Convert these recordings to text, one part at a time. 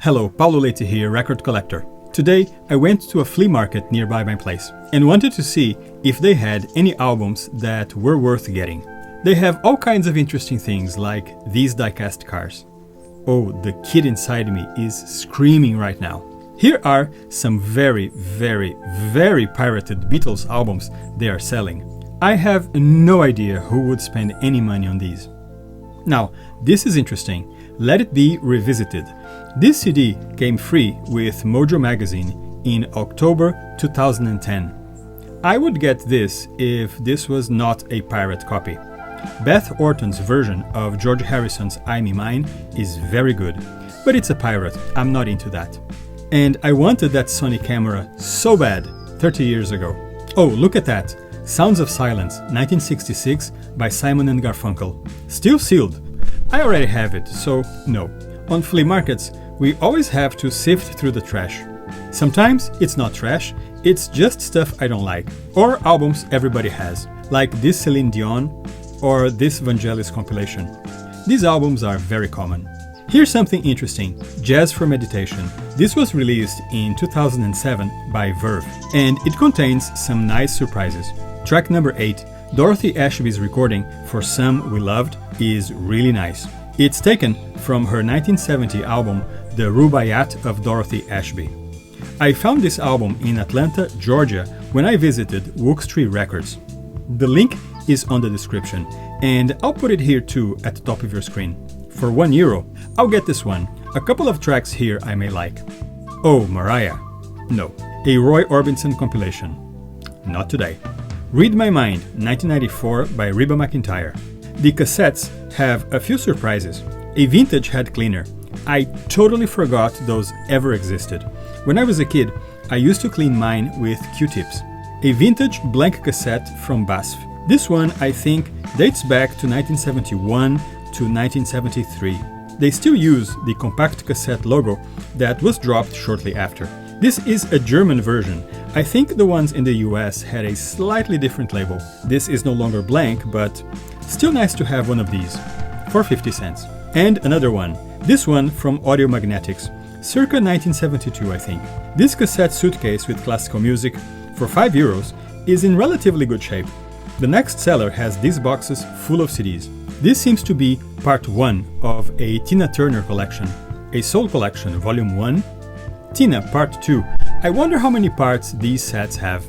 Hello, Paulo Leite here, record collector. Today, I went to a flea market nearby my place and wanted to see if they had any albums that were worth getting. They have all kinds of interesting things like these die-cast cars. Oh, the kid inside me is screaming right now. Here are some very pirated Beatles albums they are selling. I have no idea who would spend any money on these. Now, this is interesting. Let It Be Revisited. This CD came free with Mojo magazine in October 2010. I would get this if this was not a pirate copy. Beth Orton's version of George Harrison's I Me Mine is very good, but it's a pirate, I'm not into that. And I wanted that Sony camera so bad 30 years ago. Oh, look at that! Sounds of Silence, 1966 by Simon and Garfunkel. Still sealed. I already have it, so no. On flea markets, we always have to sift through the trash. Sometimes it's not trash, it's just stuff I don't like, or albums everybody has, like this Celine Dion or this Vangelis compilation. These albums are very common. Here's something interesting, Jazz for Meditation. This was released in 2007 by Verve, and it contains some nice surprises. Track number 8, Dorothy Ashby's recording For Some We Loved, is really nice. It's taken from her 1970 album, The Rubaiyat of Dorothy Ashby. I found this album in Atlanta, Georgia, when I visited Wookstree Records. The link is on the description, and I'll put it here too at the top of your screen. For €1, I'll get this one. A couple of tracks here I may like. Oh, Mariah. No. A Roy Orbison compilation. Not today. Read My Mind, 1994 by Reba McEntire. The cassettes have a few surprises. A vintage head cleaner. I totally forgot those ever existed. When I was a kid, I used to clean mine with Q-tips. A vintage blank cassette from BASF. This one, I think, dates back to 1971 to 1973. They still use the compact cassette logo that was dropped shortly after. This is a German version. I think the ones in the US had a slightly different label. This is no longer blank, but still nice to have one of these, for 50 cents. And another one, this one from Audio Magnetics, circa 1972 I think. This cassette suitcase with classical music, for €5, is in relatively good shape. The next seller has these boxes full of CDs. This seems to be part 1 of a Tina Turner collection, a Soul Collection Volume 1, Tina Part 2. I wonder how many parts these sets have.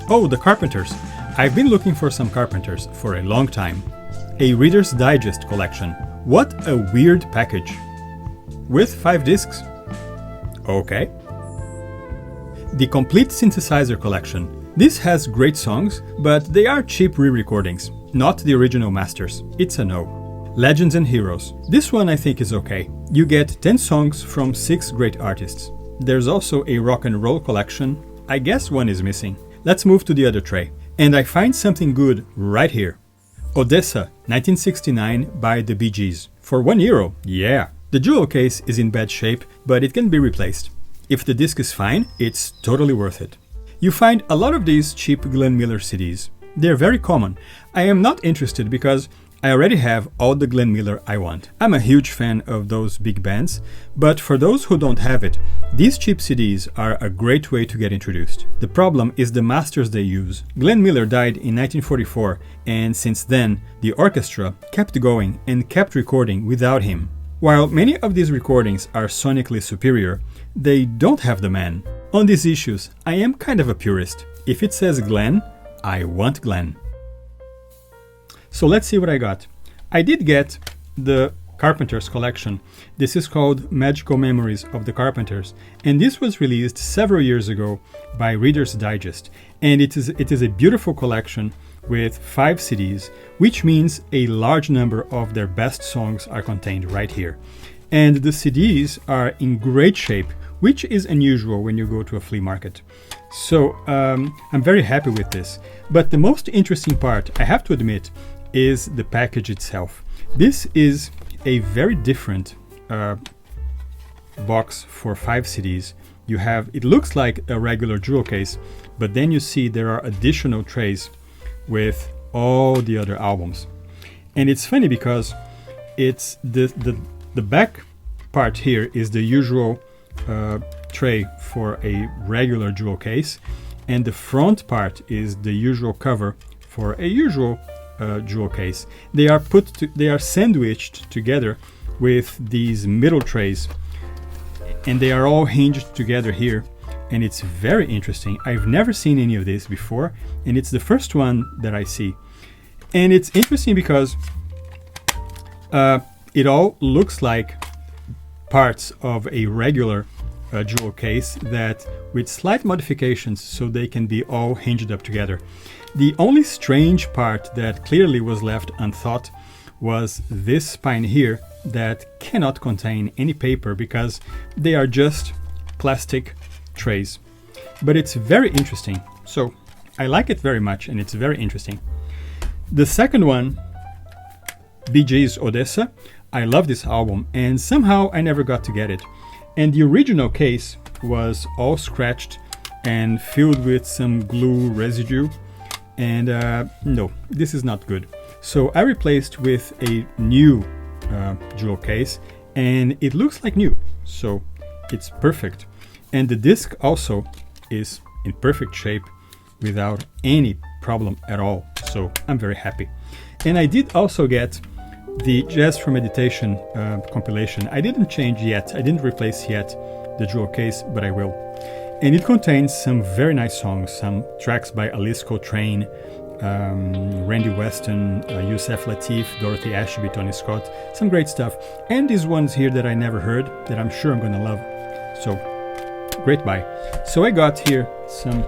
Oh, the Carpenters. I've been looking for some Carpenters for a long time. A Reader's Digest collection. What a weird package. With 5 discs. Okay. The Complete Synthesizer collection. This has great songs, but they are cheap re-recordings, not the original masters. It's a no. Legends and Heroes. This one I think is okay. You get 10 songs from 6 great artists. There's also a rock and roll collection. I guess one is missing. Let's move to the other tray. And I find something good right here. Odessa, 1969 by the Bee Gees. For €1, yeah. The jewel case is in bad shape, but it can be replaced. If the disc is fine, it's totally worth it. You find a lot of these cheap Glenn Miller CDs. They're very common. I am not interested because I already have all the Glenn Miller I want. I'm a huge fan of those big bands, but for those who don't have it, these cheap CDs are a great way to get introduced. The problem is the masters they use. Glenn Miller died in 1944, and since then, the orchestra kept going and kept recording without him. While many of these recordings are sonically superior, they don't have the man. On these issues, I am kind of a purist. If it says Glenn, I want Glenn. So let's see what I got. I did get the Carpenters collection. This is called Magical Memories of the Carpenters, and this was released several years ago by Reader's Digest. And it is a beautiful collection with 5 CDs, which means a large number of their best songs are contained right here. And the CDs are in great shape, which is unusual when you go to a flea market. So I'm very happy with this. But the most interesting part, I have to admit, is the package itself. This is a very different box for 5 CDs. It looks like a regular jewel case, but then you see there are additional trays with all the other albums. And it's funny because it's the back part here is the usual tray for a regular jewel case, and the front part is the usual cover for a usual jewel case. They are sandwiched together with these middle trays, and they are all hinged together here, and it's very interesting. I've never seen any of this before, and it's the first one that I see. And it's interesting because it all looks like parts of a regular jewel case, that with slight modifications so they can be all hinged up together. The only strange part that clearly was left unthought was this spine here that cannot contain any paper because they are just plastic trays. But it's very interesting, so I like it very much, and it's very interesting. The second one, Bee Gees Odessa, I love this album, and somehow I never got to get it. And the original case was all scratched and filled with some glue residue, and no, this is not good. So I replaced with a new jewel case, and it looks like new, so it's perfect. And the disc also is in perfect shape without any problem at all, so I'm very happy. And I did also get the Jazz for Meditation compilation. I didn't change yet, I didn't replace yet the jewel case, but I will. And it contains some very nice songs, some tracks by Alice Coltrane, Randy Weston, Yusef Lateef, Dorothy Ashby, Tony Scott, some great stuff. And these ones here that I never heard, that I'm sure I'm gonna love. So, great buy. So I got here some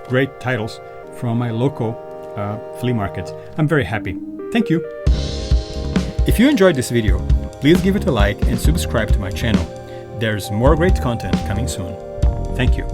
great titles from my local flea market. I'm very happy. Thank you. If you enjoyed this video, please give it a like and subscribe to my channel. There's more great content coming soon. Thank you.